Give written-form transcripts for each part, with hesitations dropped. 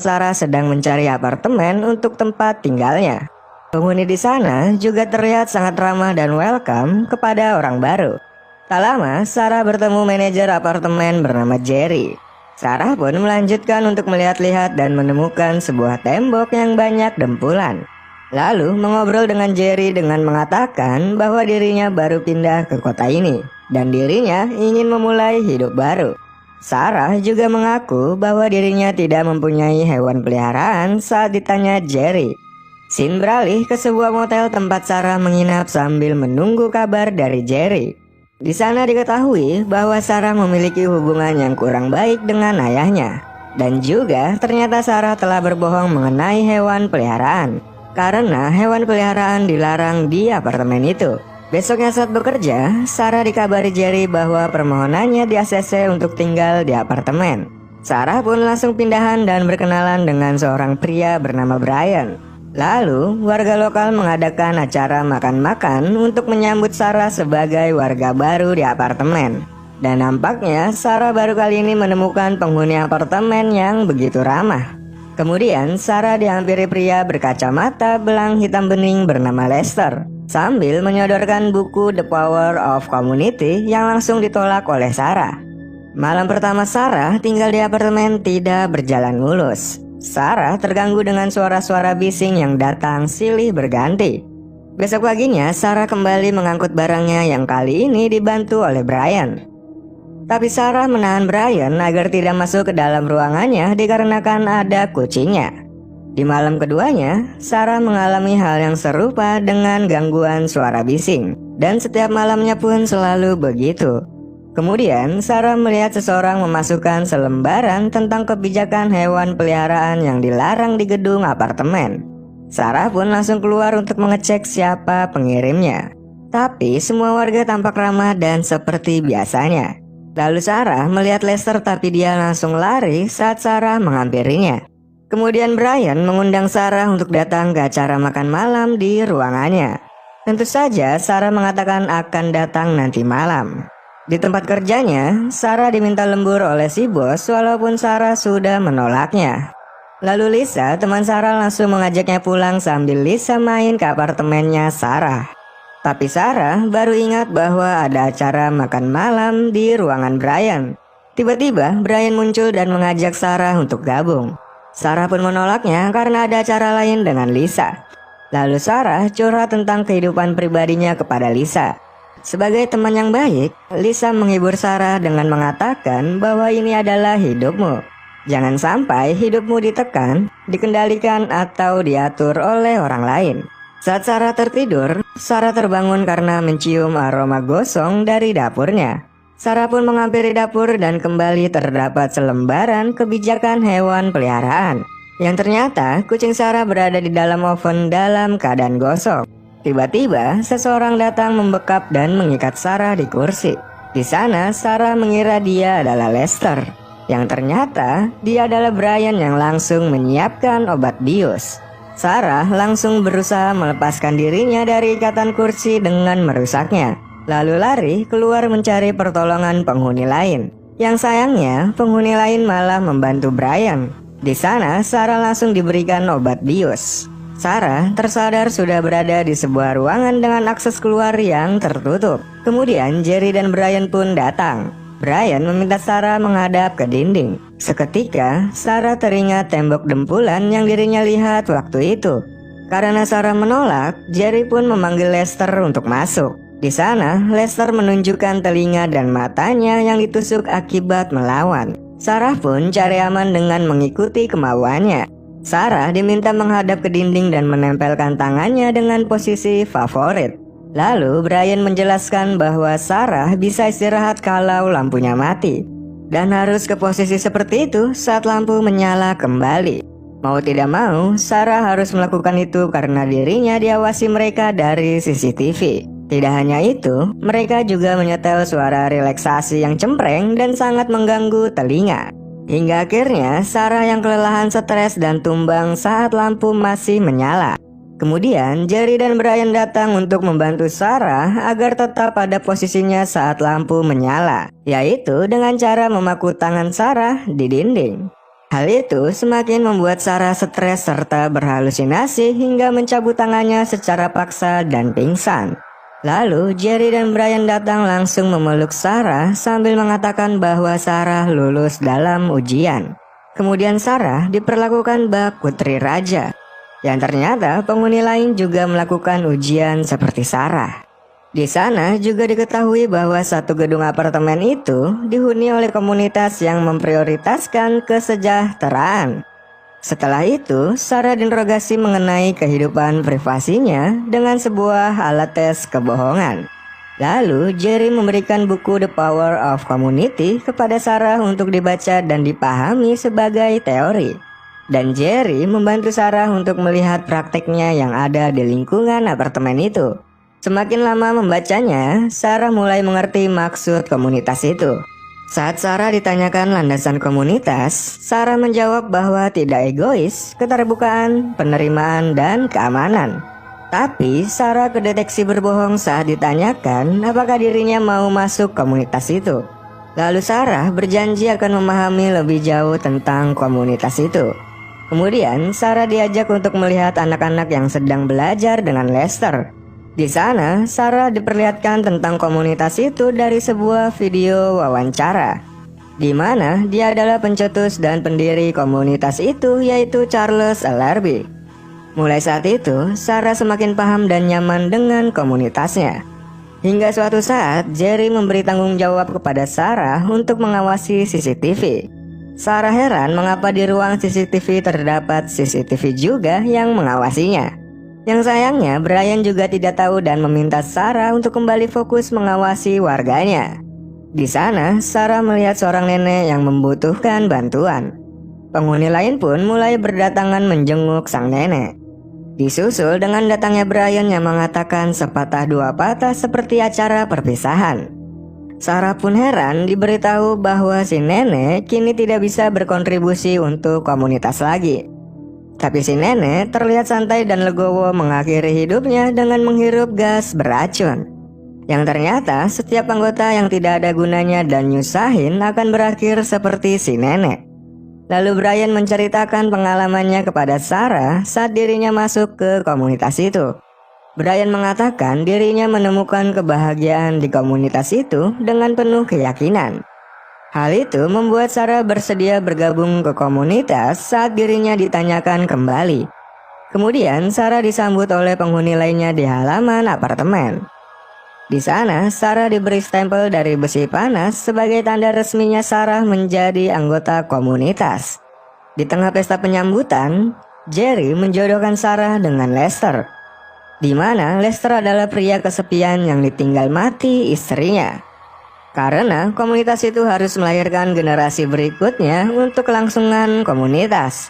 Sarah sedang mencari apartemen untuk tempat tinggalnya. Penghuni di sana juga terlihat sangat ramah dan welcome kepada orang baru. Tak lama, Sarah bertemu manajer apartemen bernama Jerry. Sarah pun melanjutkan untuk melihat-lihat dan menemukan sebuah tembok yang banyak dempulan. Lalu mengobrol dengan Jerry dengan mengatakan bahwa dirinya baru pindah ke kota ini dan dirinya ingin memulai hidup baru. Sarah juga mengaku bahwa dirinya tidak mempunyai hewan peliharaan saat ditanya Jerry. Scene beralih ke sebuah motel tempat Sarah menginap sambil menunggu kabar dari Jerry. Di sana diketahui bahwa Sarah memiliki hubungan yang kurang baik dengan ayahnya. Dan juga ternyata Sarah telah berbohong mengenai hewan peliharaan, karena hewan peliharaan dilarang di apartemen itu. Besoknya saat bekerja, Sarah dikabari Jerry bahwa permohonannya di ACC untuk tinggal di apartemen. Sarah pun langsung pindahan dan berkenalan dengan seorang pria bernama Brian. Lalu, warga lokal mengadakan acara makan-makan untuk menyambut Sarah sebagai warga baru di apartemen. Dan nampaknya Sarah baru kali ini menemukan penghuni apartemen yang begitu ramah. Kemudian Sarah dihampiri pria berkacamata belang hitam bening bernama Lester, sambil menyodorkan buku The Power of Community yang langsung ditolak oleh Sarah. Malam pertama Sarah tinggal di apartemen tidak berjalan mulus. Sarah terganggu dengan suara-suara bising yang datang silih berganti. Besok paginya Sarah kembali mengangkut barangnya yang kali ini dibantu oleh Brian. Tapi Sarah menahan Brian agar tidak masuk ke dalam ruangannya dikarenakan ada kucingnya. Di malam keduanya, Sarah mengalami hal yang serupa dengan gangguan suara bising. Dan setiap malamnya pun selalu begitu. Kemudian, Sarah melihat seseorang memasukkan selembaran tentang kebijakan hewan peliharaan yang dilarang di gedung apartemen. Sarah pun langsung keluar untuk mengecek siapa pengirimnya. Tapi semua warga tampak ramah dan seperti biasanya. Lalu Sarah melihat Lester tapi dia langsung lari saat Sarah menghampirinya. Kemudian Brian mengundang Sarah untuk datang ke acara makan malam di ruangannya. Tentu saja Sarah mengatakan akan datang nanti malam. Di tempat kerjanya, Sarah diminta lembur oleh si bos walaupun Sarah sudah menolaknya. Lalu Lisa, teman Sarah, langsung mengajaknya pulang sambil Lisa main ke apartemennya Sarah. Tapi Sarah baru ingat bahwa ada acara makan malam di ruangan Brian. Tiba-tiba Brian muncul dan mengajak Sarah untuk gabung. Sarah pun menolaknya karena ada acara lain dengan Lisa. Lalu Sarah curhat tentang kehidupan pribadinya kepada Lisa. Sebagai teman yang baik, Lisa menghibur Sarah dengan mengatakan bahwa ini adalah hidupmu. Jangan sampai hidupmu ditekan, dikendalikan atau diatur oleh orang lain. Saat Sarah tertidur, Sarah terbangun karena mencium aroma gosong dari dapurnya. Sarah pun menghampiri dapur dan kembali terdapat selembaran kebijakan hewan peliharaan. Yang ternyata kucing Sarah berada di dalam oven dalam keadaan gosong. Tiba-tiba seseorang datang membekap dan mengikat Sarah di kursi. Di sana Sarah mengira dia adalah Lester, yang ternyata dia adalah Brian yang langsung menyiapkan obat bius. Sarah langsung berusaha melepaskan dirinya dari ikatan kursi dengan merusaknya, lalu lari keluar mencari pertolongan penghuni lain. Yang sayangnya penghuni lain malah membantu Brian. Di sana Sarah langsung diberikan obat bius. Sarah tersadar sudah berada di sebuah ruangan dengan akses keluar yang tertutup. Kemudian Jerry dan Brian pun datang. Brian meminta Sarah menghadap ke dinding. Seketika Sarah teringat tembok dempulan yang dirinya lihat waktu itu. Karena Sarah menolak, Jerry pun memanggil Lester untuk masuk. Di sana Lester menunjukkan telinga dan matanya yang ditusuk akibat melawan. Sarah pun cari aman dengan mengikuti kemauannya. Sarah diminta menghadap ke dinding dan menempelkan tangannya dengan posisi favorit. Lalu Brian menjelaskan bahwa Sarah bisa istirahat kalau lampunya mati, dan harus ke posisi seperti itu saat lampu menyala kembali. Mau tidak mau, Sarah harus melakukan itu karena dirinya diawasi mereka dari CCTV. Tidak hanya itu, mereka juga menyetel suara relaksasi yang cempreng dan sangat mengganggu telinga. Hingga akhirnya Sarah yang kelelahan, stres dan tumbang saat lampu masih menyala. Kemudian Jerry dan Brian datang untuk membantu Sarah agar tetap pada posisinya saat lampu menyala, yaitu dengan cara memaku tangan Sarah di dinding. Hal itu semakin membuat Sarah stres serta berhalusinasi hingga mencabut tangannya secara paksa dan pingsan. Lalu Jerry dan Brian datang langsung memeluk Sarah sambil mengatakan bahwa Sarah lulus dalam ujian. Kemudian Sarah diperlakukan bak putri raja, yang ternyata penghuni lain juga melakukan ujian seperti Sarah. Di sana juga diketahui bahwa satu gedung apartemen itu dihuni oleh komunitas yang memprioritaskan kesejahteraan. Setelah itu, Sarah diinterogasi mengenai kehidupan privasinya dengan sebuah alat tes kebohongan. Lalu, Jerry memberikan buku The Power of Community kepada Sarah untuk dibaca dan dipahami sebagai teori. Dan Jerry membantu Sarah untuk melihat prakteknya yang ada di lingkungan apartemen itu. Semakin lama membacanya, Sarah mulai mengerti maksud komunitas itu. Saat Sarah ditanyakan landasan komunitas, Sarah menjawab bahwa tidak egois, keterbukaan, penerimaan, dan keamanan. Tapi Sarah kedeteksi berbohong saat ditanyakan apakah dirinya mau masuk komunitas itu. Lalu Sarah berjanji akan memahami lebih jauh tentang komunitas itu. Kemudian Sarah diajak untuk melihat anak-anak yang sedang belajar dengan Lester. Di sana, Sarah diperlihatkan tentang komunitas itu dari sebuah video wawancara, di mana dia adalah pencetus dan pendiri komunitas itu, yaitu Charles Ellerby. Mulai saat itu, Sarah semakin paham dan nyaman dengan komunitasnya. Hingga suatu saat, Jerry memberi tanggung jawab kepada Sarah untuk mengawasi CCTV. Sarah heran mengapa di ruang CCTV terdapat CCTV juga yang mengawasinya. Yang sayangnya, Brian juga tidak tahu dan meminta Sarah untuk kembali fokus mengawasi warganya. Di sana, Sarah melihat seorang nenek yang membutuhkan bantuan. Penghuni lain pun mulai berdatangan menjenguk sang nenek. Disusul dengan datangnya Brian yang mengatakan sepatah dua patah seperti acara perpisahan. Sarah pun heran diberitahu bahwa si nenek kini tidak bisa berkontribusi untuk komunitas lagi. Tapi si nenek terlihat santai dan legowo mengakhiri hidupnya dengan menghirup gas beracun. Yang ternyata setiap anggota yang tidak ada gunanya dan nyusahin akan berakhir seperti si nenek. Lalu Brian menceritakan pengalamannya kepada Sarah saat dirinya masuk ke komunitas itu. Brian mengatakan dirinya menemukan kebahagiaan di komunitas itu dengan penuh keyakinan. Hal itu membuat Sarah bersedia bergabung ke komunitas saat dirinya ditanyakan kembali. Kemudian Sarah disambut oleh penghuni lainnya di halaman apartemen. Di sana, Sarah diberi stempel dari besi panas sebagai tanda resminya Sarah menjadi anggota komunitas. Di tengah pesta penyambutan, Jerry menjodohkan Sarah dengan Lester, di mana Lester adalah pria kesepian yang ditinggal mati istrinya. Karena komunitas itu harus melahirkan generasi berikutnya untuk kelangsungan komunitas.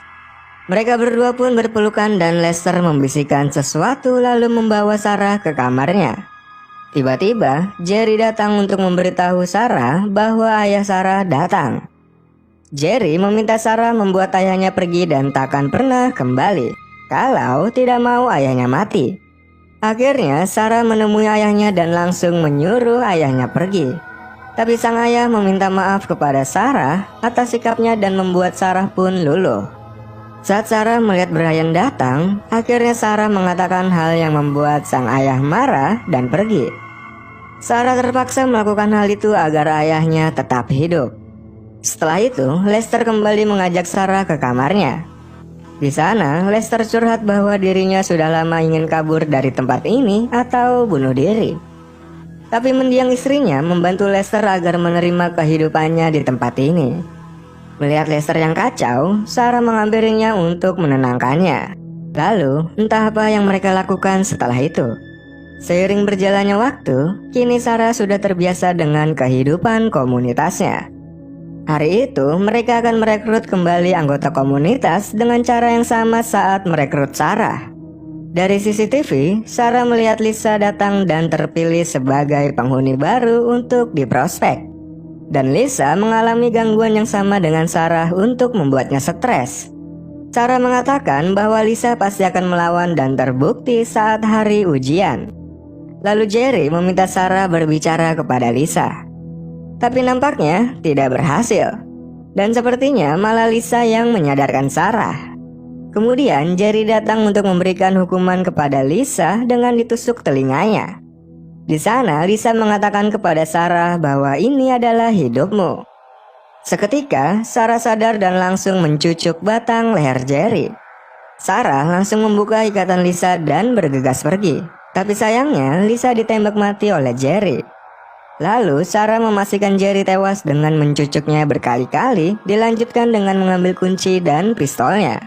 Mereka berdua pun berpelukan dan Lester membisikkan sesuatu lalu membawa Sarah ke kamarnya. Tiba-tiba, Jerry datang untuk memberitahu Sarah bahwa ayah Sarah datang. Jerry meminta Sarah membuat ayahnya pergi dan takkan pernah kembali kalau tidak mau ayahnya mati. Akhirnya Sarah menemui ayahnya dan langsung menyuruh ayahnya pergi. Tapi sang ayah meminta maaf kepada Sarah atas sikapnya dan membuat Sarah pun luluh. Saat Sarah melihat Brian datang, akhirnya Sarah mengatakan hal yang membuat sang ayah marah dan pergi. Sarah terpaksa melakukan hal itu agar ayahnya tetap hidup. Setelah itu, Lester kembali mengajak Sarah ke kamarnya. Di sana, Lester curhat bahwa dirinya sudah lama ingin kabur dari tempat ini atau bunuh diri. Tapi mendiang istrinya membantu Lester agar menerima kehidupannya di tempat ini. Melihat Lester yang kacau, Sarah menghampirinya untuk menenangkannya. Lalu, entah apa yang mereka lakukan setelah itu. Seiring berjalannya waktu, kini Sarah sudah terbiasa dengan kehidupan komunitasnya. Hari itu, mereka akan merekrut kembali anggota komunitas dengan cara yang sama saat merekrut Sarah. Dari CCTV, Sarah melihat Lisa datang dan terpilih sebagai penghuni baru untuk diprospek. Dan Lisa mengalami gangguan yang sama dengan Sarah untuk membuatnya stres. Sarah mengatakan bahwa Lisa pasti akan melawan dan terbukti saat hari ujian. Lalu Jerry meminta Sarah berbicara kepada Lisa. Tapi nampaknya tidak berhasil. Dan sepertinya malah Lisa yang menyadarkan Sarah. Kemudian Jerry datang untuk memberikan hukuman kepada Lisa dengan ditusuk telinganya. Di sana Lisa mengatakan kepada Sarah bahwa ini adalah hidupmu. Seketika Sarah sadar dan langsung mencucuk batang leher Jerry. Sarah langsung membuka ikatan Lisa dan bergegas pergi. Tapi sayangnya Lisa ditembak mati oleh Jerry. Lalu Sarah memastikan Jerry tewas dengan mencucuknya berkali-kali, dilanjutkan dengan mengambil kunci dan pistolnya.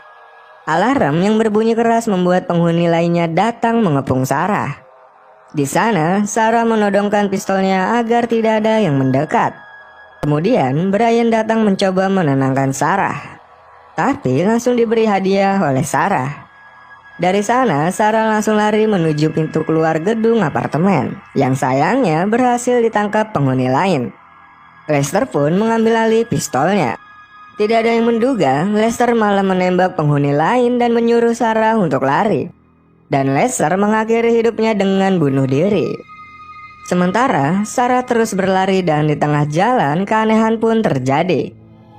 Alarm yang berbunyi keras membuat penghuni lainnya datang mengepung Sarah. Di sana, Sarah menodongkan pistolnya agar tidak ada yang mendekat. Kemudian, Brian datang mencoba menenangkan Sarah. Tapi langsung diberi hadiah oleh Sarah. Dari sana, Sarah langsung lari menuju pintu keluar gedung apartemen, yang sayangnya berhasil ditangkap penghuni lain. Lester pun mengambil alih pistolnya. Tidak ada yang menduga, Lester malah menembak penghuni lain dan menyuruh Sarah untuk lari. Dan Lester mengakhiri hidupnya dengan bunuh diri. Sementara, Sarah terus berlari dan di tengah jalan keanehan pun terjadi.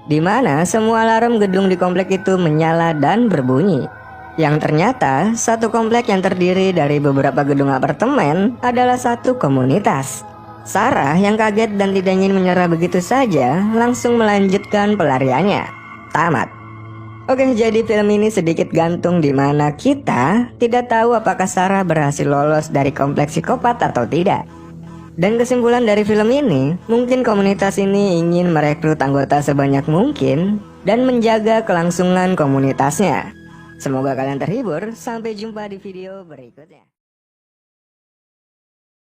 Di mana semua alarm gedung di komplek itu menyala dan berbunyi. Yang ternyata, satu komplek yang terdiri dari beberapa gedung apartemen adalah satu komunitas. Sarah yang kaget dan tidak ingin menyerah begitu saja, langsung melanjutkan pelariannya. Tamat. Oke, jadi film ini sedikit gantung di mana kita tidak tahu apakah Sarah berhasil lolos dari kompleks psikopat atau tidak. Dan kesimpulan dari film ini, mungkin komunitas ini ingin merekrut anggota sebanyak mungkin dan menjaga kelangsungan komunitasnya. Semoga kalian terhibur, sampai jumpa di video berikutnya.